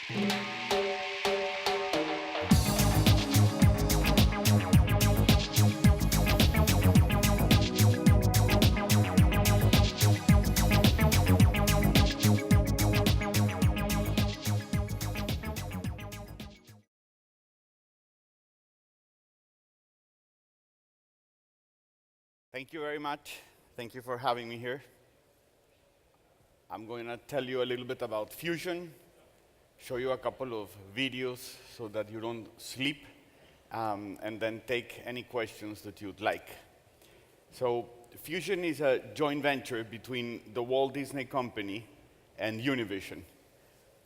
Thank you very much. Thank you for having me here. I'm going to tell you a little bit about Fusion, show you a couple of videos so that you don't sleep, and then take any questions that you'd like. So Fusion is a joint venture between the Walt Disney Company and Univision.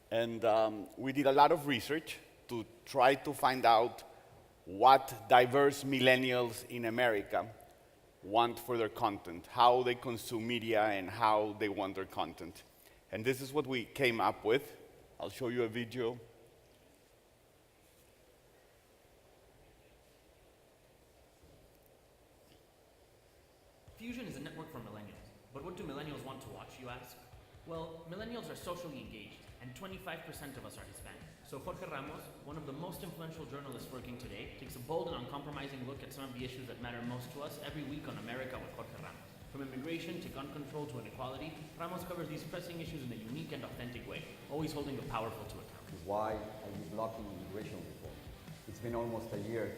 And we did a lot of research to try to find out what diverse millennials in America want for their content, how they consume media, and how they want their content. And this is what we came up with. I'll show you a video. Fusion is a network for millennials. But what do millennials want to watch, you ask? Well, millennials are socially engaged, and 25% of us are Hispanic. So Jorge Ramos, one of the most influential journalists working today, takes a bold and uncompromising look at some of the issues that matter most to us every week on America with Jorge Ramos. From immigration to gun control to inequality, Ramos covers these pressing issues in a unique and authentic way, always holding the powerful to account. Why are you blocking immigration reform? It's been almost a year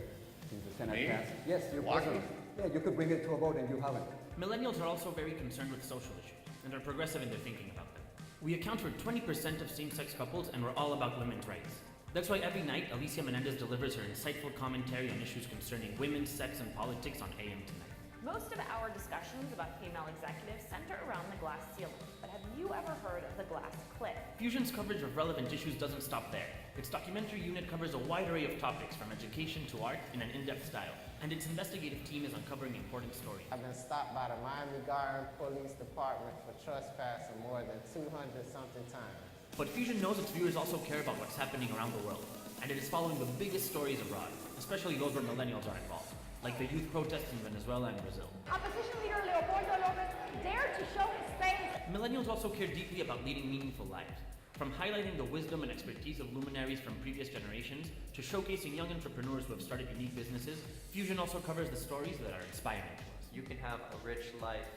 since the Senate passed. Yes, you're president. Yeah, you could bring it to a vote and you haven't. Millennials are also very concerned with social issues, and are progressive in their thinking about them. We account for 20% of same-sex couples, and we're all about women's rights. That's why every night, Alicia Menendez delivers her insightful commentary on issues concerning women, sex, and politics on AM Tonight. Most of our discussions about female executives center around the glass ceiling, but have you ever heard of the glass cliff? Fusion's coverage of relevant issues doesn't stop there. Its documentary unit covers a wide array of topics, from education to art, in an in-depth style, and its investigative team is uncovering important stories. I've been stopped by the Miami Garden Police Department for trespassing more than 200-something times. But Fusion knows its viewers also care about what's happening around the world, and it is following the biggest stories abroad, especially those where millennials are involved, like the youth protests in Venezuela and Brazil. Opposition leader Leopoldo Lopez dared to show his face. Millennials also care deeply about leading meaningful lives. From highlighting the wisdom and expertise of luminaries from previous generations to showcasing young entrepreneurs who have started unique businesses, Fusion also covers the stories that are inspiring to us. You can have a rich life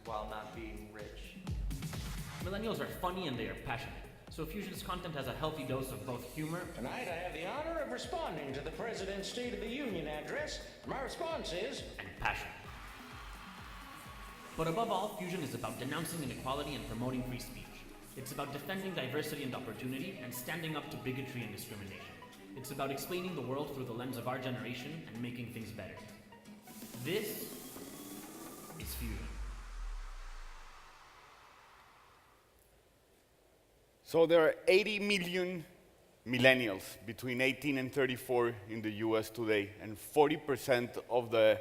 while not being rich. Millennials are funny and they are passionate, so Fusion's content has a healthy dose of both humor. Tonight I have the honor of responding to the President's State of the Union address. My response is... and passion. But above all, Fusion is about denouncing inequality and promoting free speech. It's about defending diversity and opportunity and standing up to bigotry and discrimination. It's about explaining the world through the lens of our generation and making things better. This is Fusion. So there are 80 million millennials between 18 and 34 in the US today, and 40% of the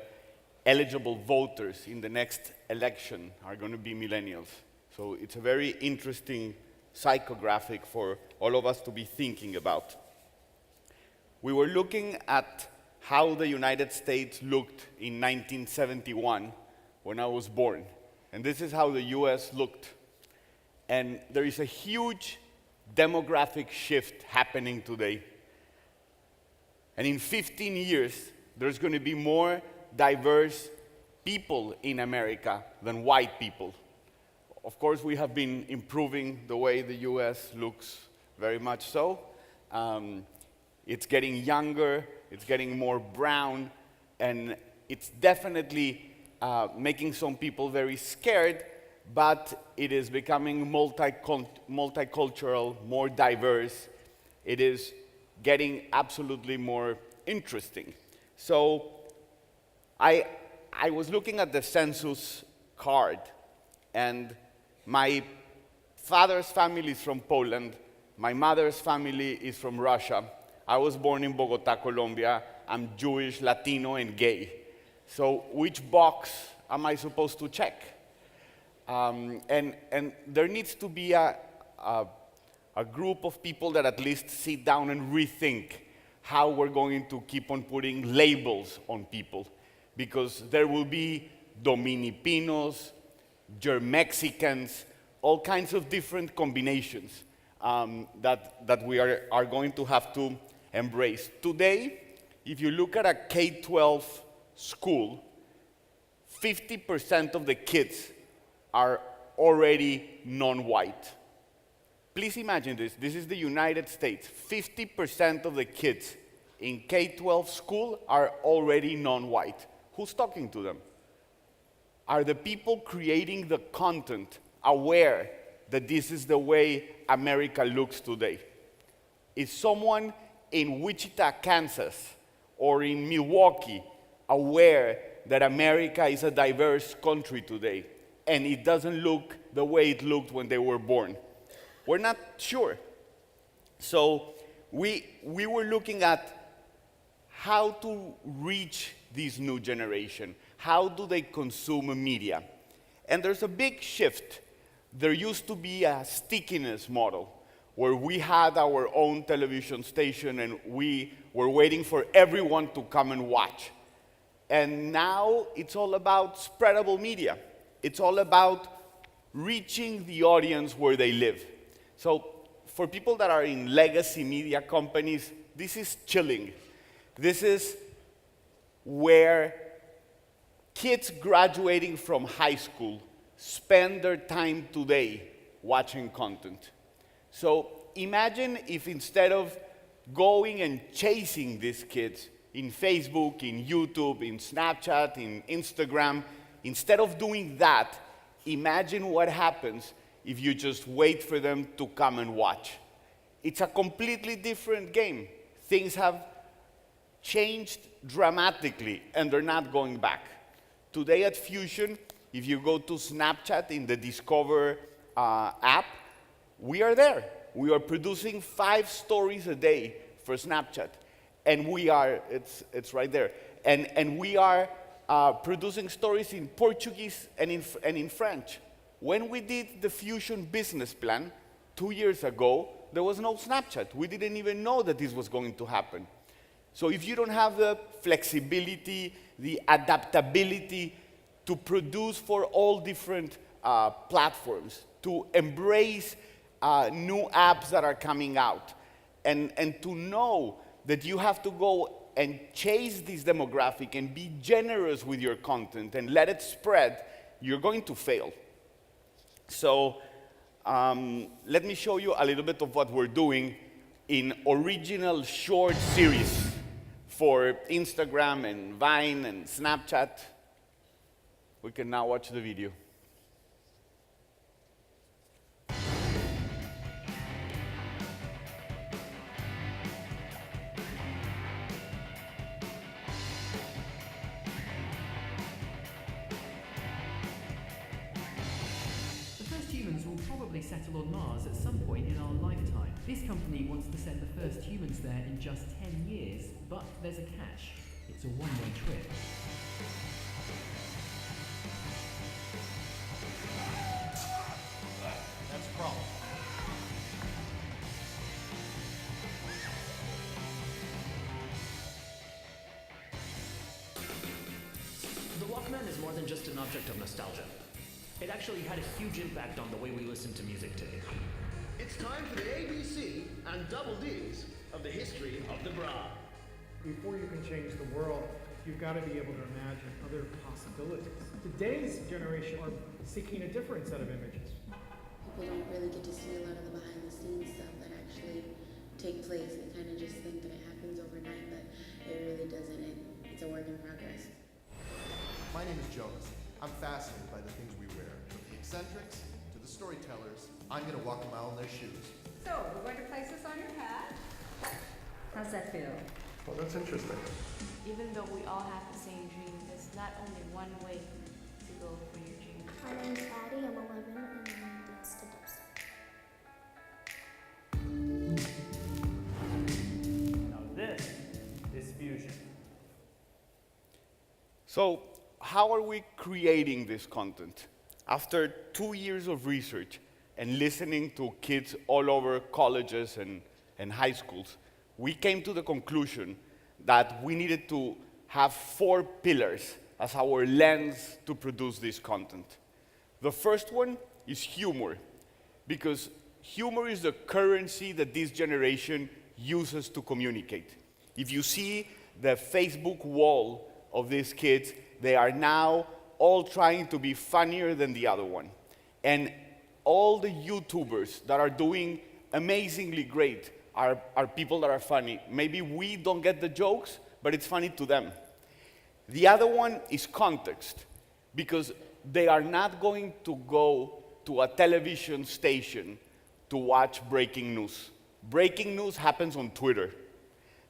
eligible voters in the next election are going to be millennials. So it's a very interesting psychographic for all of us to be thinking about. We were looking at how the United States looked in 1971 when I was born. And this is how the US looked. And there is a huge demographic shift happening today. And in 15 years, there's going to be more diverse people in America than white people. Of course, we have been improving the way the US looks, very much so. It's getting younger, it's getting more brown, and it's definitely making some people very scared, but it is becoming multicultural, more diverse. It is getting absolutely more interesting. So I was looking at the census card, and my father's family is from Poland. My mother's family is from Russia. I was born in Bogota, Colombia. I'm Jewish, Latino, and gay. So which box am I supposed to check? And there needs to be a group of people that at least sit down and rethink how we're going to keep on putting labels on people. Because there will be Dominipinos, Mexicans, all kinds of different combinations. that we are going to have to embrace. Today, if you look at a K-12 school, 50% of the kids are already non-white. Please imagine this. This is the United States. 50% of the kids in K-12 school are already non-white. Who's talking to them? Are the people creating the content aware that this is the way America looks today? Is someone in Wichita, Kansas, or in Milwaukee aware that America is a diverse country today and it doesn't look the way it looked when they were born? We're not sure. So we were looking at how to reach this new generation. How do they consume media? And there's a big shift. There used to be a stickiness model where we had our own television station and we were waiting for everyone to come and watch. And now it's all about spreadable media. It's all about reaching the audience where they live. So for people that are in legacy media companies, this is chilling. This is where kids graduating from high school spend their time today watching content. So imagine if instead of going and chasing these kids in Facebook, in YouTube, in Snapchat, in Instagram, instead of doing that, imagine what happens if you just wait for them to come and watch. It's a completely different game. Things have changed dramatically, and they're not going back. Today at Fusion, if you go to Snapchat in the Discover app, we are there. We are producing 5 stories a day for Snapchat. And we are, it's right there. And we are producing stories in Portuguese and in French. When we did the Fusion business plan 2 years ago, there was no Snapchat. We didn't even know that this was going to happen. So if you don't have the flexibility, the adaptability to produce for all different platforms, to embrace new apps that are coming out, and to know that you have to go and chase this demographic and be generous with your content and let it spread, you're going to fail. So let me show you a little bit of what we're doing in original short series for Instagram and Vine and Snapchat. We can now watch the video. The first humans will probably settle on Mars at some point in our lifetime. This company wants to send the first humans there in just 10 years, but there's a catch. It's a one-way trip. That's a problem. The Walkman is more than just an object of nostalgia. It actually had a huge impact on the way we listen to music today. It's time for the ABC and double D's of the history of the bra. Before you can change the world, you've got to be able to imagine other possibilities. Today's generation are seeking a different set of images. People don't really get to see a lot of the behind-the-scenes stuff that actually take place. They kind of just think that it happens overnight, but it really doesn't. It's a work in progress. My name is Jonas. I'm fascinated by the things we wear, from the eccentrics to the storytellers. I'm going to walk a mile in their shoes. So, we're going to place this on your hat. How's that feel? Well, that's interesting. Even though we all have the same dream, there's not only one way to go for your dream. My name's Addie, I'm 11, and I dance to dubstep. Now this is Fusion. So how are we creating this content? After 2 years of research and listening to kids all over colleges and high schools, we came to the conclusion that we needed to have 4 pillars as our lens to produce this content. The first one is humor, because humor is the currency that this generation uses to communicate. If you see the Facebook wall of these kids, they are now all trying to be funnier than the other one. And all the YouTubers that are doing amazingly great are people that are funny. Maybe we don't get the jokes, but it's funny to them. The other one is context, because they are not going to go to a television station to watch breaking news. Breaking news happens on Twitter.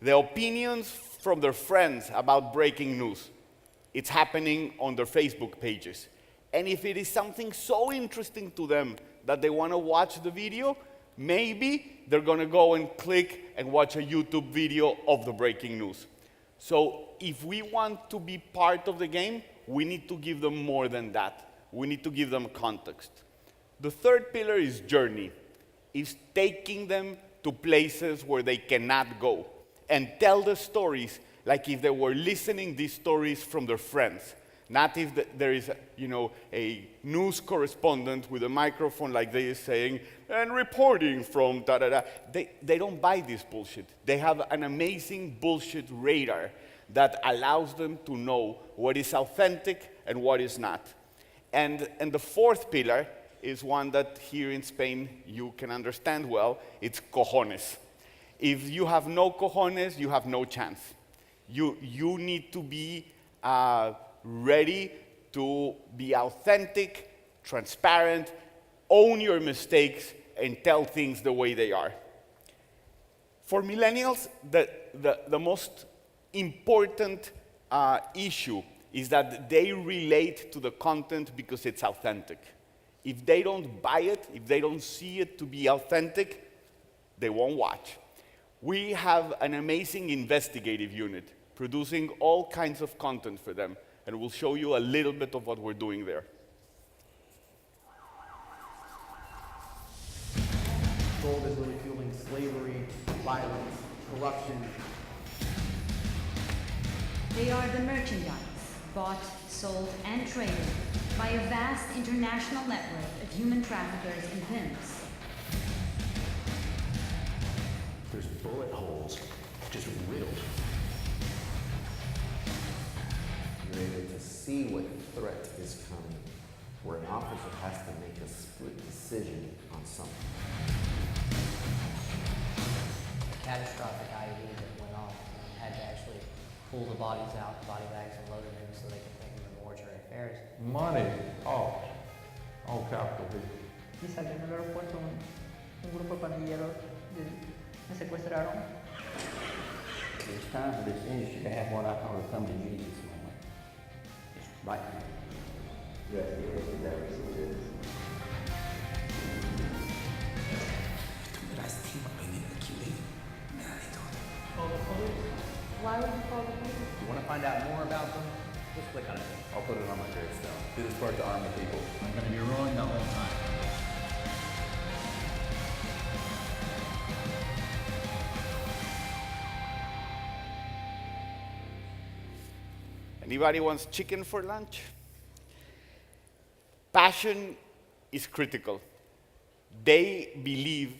The opinions from their friends about breaking news, it's happening on their Facebook pages. And if it is something so interesting to them that they want to watch the video, maybe they're going to go and click and watch a YouTube video of the breaking news. So if we want to be part of the game, we need to give them more than that. We need to give them context. The third pillar is journey, is taking them to places where they cannot go and tell the stories like if they were listening these stories from their friends. Not if there is a news correspondent with a microphone like this saying, and reporting from da-da-da. They don't buy this bullshit. They have an amazing bullshit radar that allows them to know what is authentic and what is not. And the fourth pillar is one that here in Spain you can understand well. It's cojones. If you have no cojones, you have no chance. You need to be ready to be authentic, transparent, own your mistakes, and tell things the way they are. For millennials, the most important issue is that they relate to the content because it's authentic. If they don't buy it, if they don't see it to be authentic, they won't watch. We have an amazing investigative unit producing all kinds of content for them, and we'll show you a little bit of what we're doing there. Gold is really fueling slavery, violence, corruption. They are the merchandise, bought, sold, and traded by a vast international network of human traffickers and pimps. There's bullet holes just riddled. You're able to see what threat is coming, where an officer has to make a split decision on something. A catastrophic IED that went off and had to actually pull the bodies out, the body bags, and load them in so they can take them to mortuary affairs. Money, all capital P. Y salió en el aeropuerto un grupo de pandilleros me secuestraron. It's time for this industry to have what I call a come to Jesus moment. It's right now. Yes, it is. Why would you call the police? You want to find out more about them? Just click on it. I'll put it on my gravestone. This is part to arm the people. I'm going to be wrong the whole time. Anybody wants chicken for lunch? Passion is critical. They believe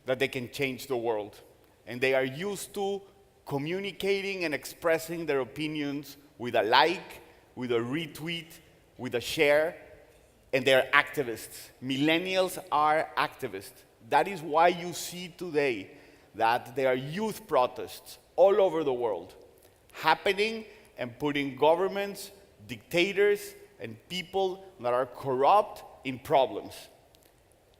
that they can change the world, and they are used to communicating and expressing their opinions with a like, with a retweet, with a share, and they're activists. Millennials are activists. That is why you see today that there are youth protests all over the world happening and putting governments, dictators, and people that are corrupt in problems.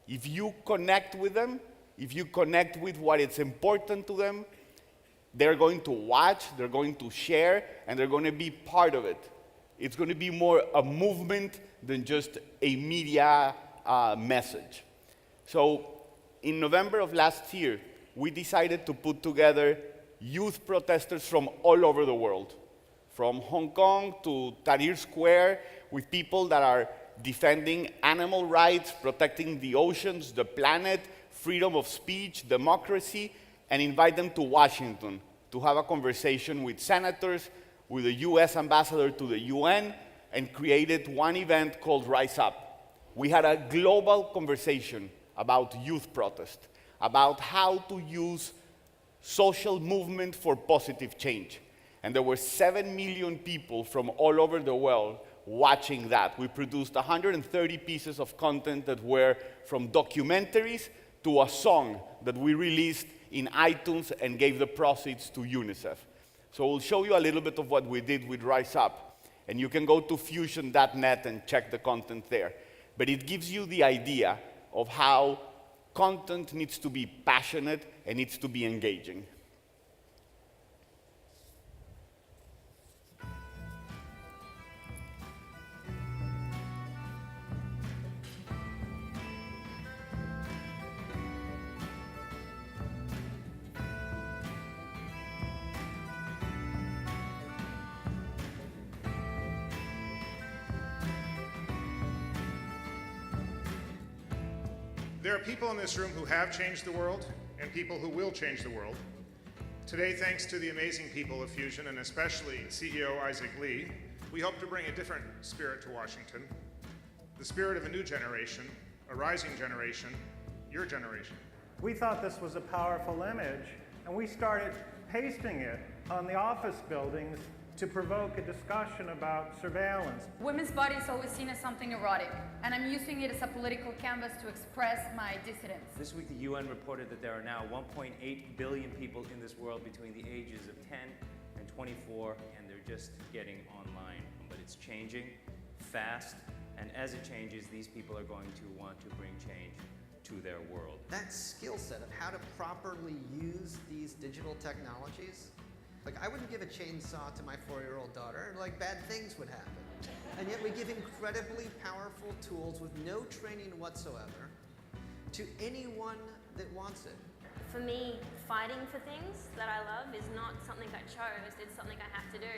If you connect with them, if you connect with what is important to them, they're going to watch, they're going to share, and they're going to be part of it. It's going to be more a movement than just a media message. So in November of last year, we decided to put together youth protesters from all over the world, from Hong Kong to Tahrir Square, with people that are defending animal rights, protecting the oceans, the planet, freedom of speech, democracy, and invite them to Washington to have a conversation with senators, with the US ambassador to the UN, and created one event called Rise Up. We had a global conversation about youth protest, about how to use social movement for positive change. And there were 7 million people from all over the world watching that. We produced 130 pieces of content that were from documentaries to a song that we released in iTunes and gave the proceeds to UNICEF. So we'll show you a little bit of what we did with Rise Up. And you can go to fusion.net and check the content there. But it gives you the idea of how content needs to be passionate and needs to be engaging. There are people in this room who have changed the world and people who will change the world. Today, thanks to the amazing people of Fusion and especially CEO Isaac Lee, we hope to bring a different spirit to Washington, the spirit of a new generation, a rising generation, your generation. We thought this was a powerful image, and we started pasting it on the office buildings to provoke a discussion about surveillance. Women's body is always seen as something erotic, and I'm using it as a political canvas to express my dissidence. This week, the UN reported that there are now 1.8 billion people in this world between the ages of 10 and 24, and they're just getting online. But it's changing fast, and as it changes, these people are going to want to bring change to their world. That skill set of how to properly use these digital technologies, like, I wouldn't give a chainsaw to my 4-year-old daughter, like bad things would happen. And yet we give incredibly powerful tools with no training whatsoever to anyone that wants it. For me, fighting for things that I love is not something I chose, it's something I have to do.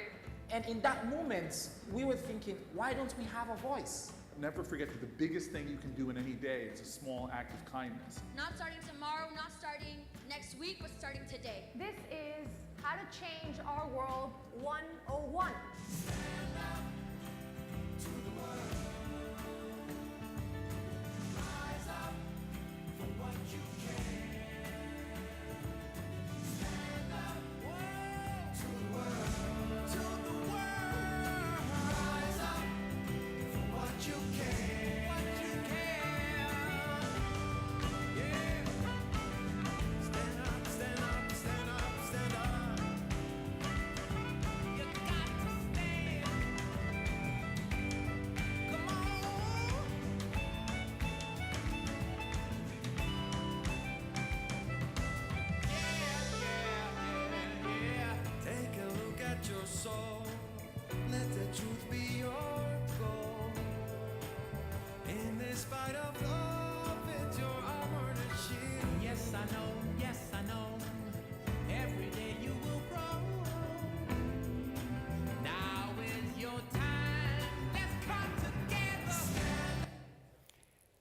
And in that moment, we were thinking, why don't we have a voice? Never forget that the biggest thing you can do in any day is a small act of kindness. Not starting tomorrow, not starting next week, but starting today. This is how to change our world 101.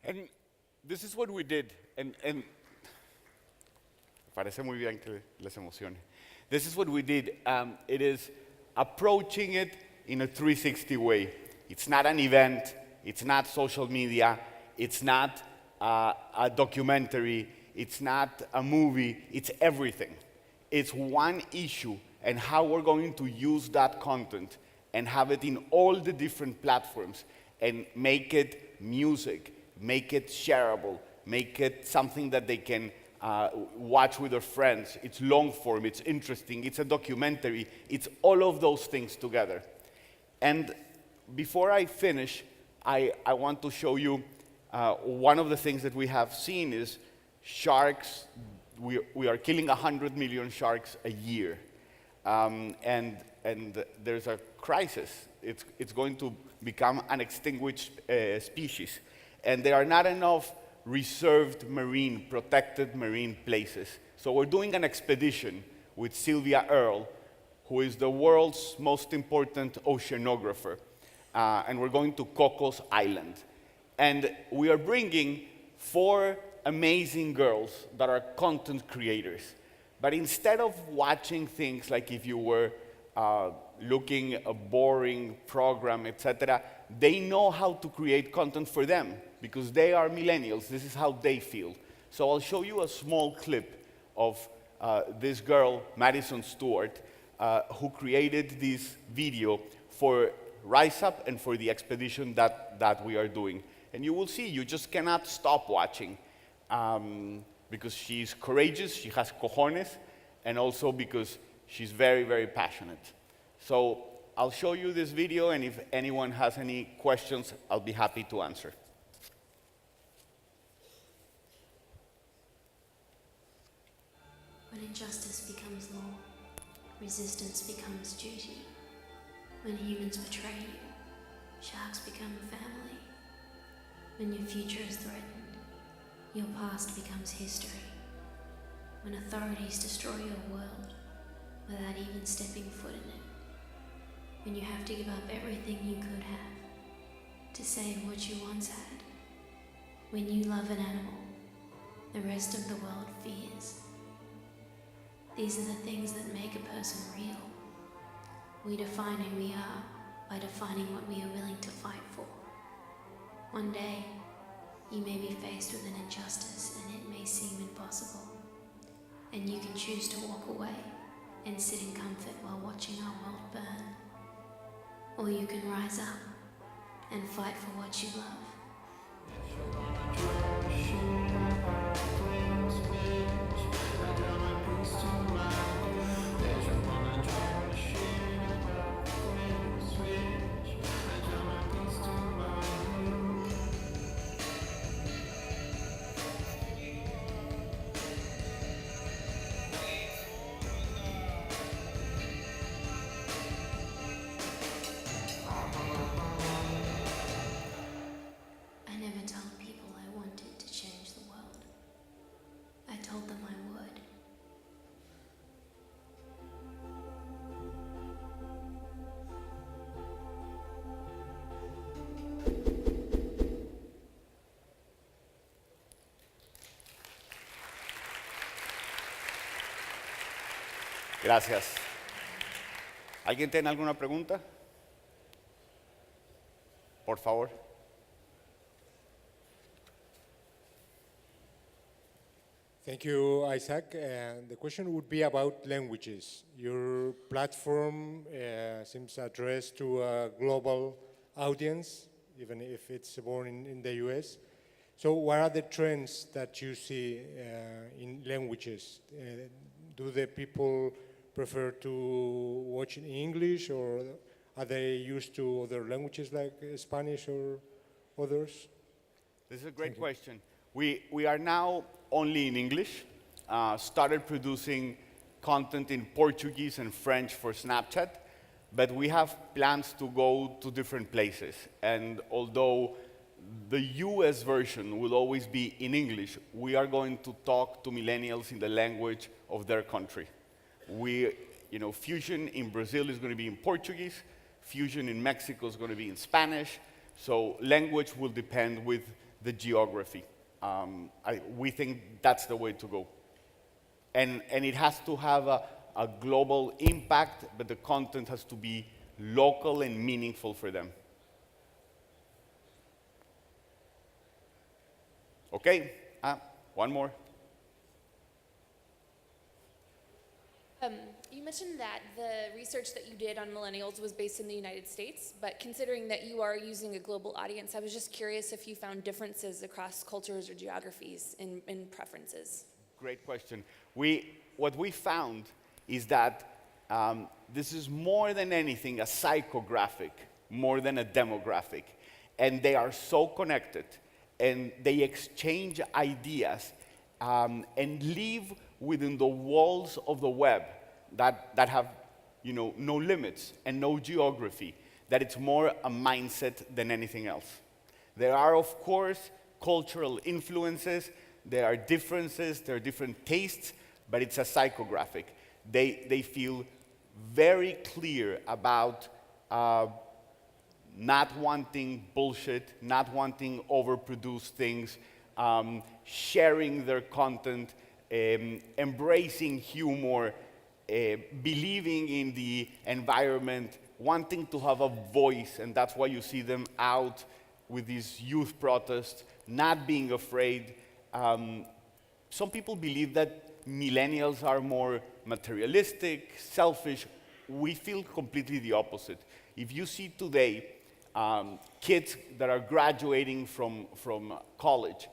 And this is what we did, and parece muy bien que les emocione. This is what we did. It is approaching it in a 360 way. It's not an event, it's not social media, it's not a documentary, it's not a movie, it's everything. It's one issue and how we're going to use that content and have it in all the different platforms and make it music, make it shareable, make it something that they can watch with their friends. It's long form, it's interesting, it's a documentary, it's all of those things together. And before I finish, I want to show you one of the things that we have seen is sharks. We are killing 100 million sharks a year. And there's a crisis. It's going to become an extinguished species. And there are not enough reserved marine, protected marine places. So we're doing an expedition with Sylvia Earle, who is the world's most important oceanographer. And we're going to Cocos Island. And we are bringing 4 amazing girls that are content creators. But instead of watching things like if you were looking a boring program, etc., they know how to create content for them because they are millennials. This is how they feel. So I'll show you a small clip of this girl, Madison Stewart, who created this video for Rise Up and for the expedition that we are doing. And you will see, you just cannot stop watching because she's courageous, she has cojones, and also because she's very, very passionate. So I'll show you this video, and if anyone has any questions, I'll be happy to answer. When injustice becomes law, resistance becomes duty. When humans betray you, sharks become a family. When your future is threatened, your past becomes history. When authorities destroy your world without even stepping foot in it. When you have to give up everything you could have to save what you once had. When you love an animal, the rest of the world fears. These are the things that make a person real. We define who we are by defining what we are willing to fight for. One day, you may be faced with an injustice and it may seem impossible. And you can choose to walk away and sit in comfort while watching our world burn. Or you can rise up and fight for what you love. I never told people I wanted to change the world. I told them I would. Gracias. ¿Alguien tiene alguna pregunta? Por favor. Thank you, Isaac. The question would be about languages. Your platform seems addressed to a global audience, even if it's born in the US. So what are the trends that you see in languages? Do the people prefer to watch in English, or are they used to other languages like Spanish or others? This is a great question. We are now only in English, started producing content in Portuguese and French for Snapchat, but we have plans to go to different places. And although the US version will always be in English, we are going to talk to millennials in the language of their country. Fusion in Brazil is going to be in Portuguese, Fusion in Mexico is going to be in Spanish, so language will depend with the geography. We think that's the way to go. And it has to have a global impact, but the content has to be local and meaningful for them. Okay, one more. You mentioned that the research that you did on millennials was based in the United States, but considering that you are using a global audience, I was just curious if you found differences across cultures or geographies in preferences. Great question. What we found is that this is more than anything a psychographic, more than a demographic. And they are so connected, and they exchange ideas and live within the walls of the web that have no limits and no geography, that it's more a mindset than anything else. There are, of course, cultural influences, there are differences, there are different tastes, but it's a psychographic. They feel very clear about not wanting bullshit, not wanting overproduced things, sharing their content, embracing humor, believing in the environment, wanting to have a voice, and that's why you see them out with these youth protests, not being afraid. Some people believe that millennials are more materialistic, selfish. We feel completely the opposite. If you see today kids that are graduating from college,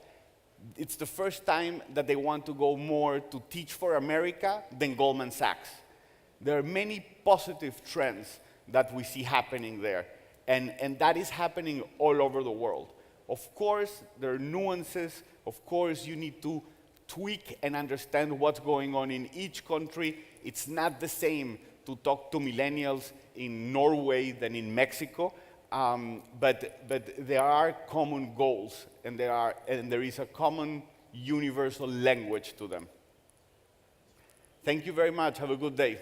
it's the first time that they want to go more to Teach for America than Goldman Sachs. There are many positive trends that we see happening there, and that is happening all over the world. Of course, there are nuances. Of course, you need to tweak and understand what's going on in each country. It's not the same to talk to millennials in Norway than in Mexico. But there are common goals, and there is a common universal language to them. Thank you very much. Have a good day.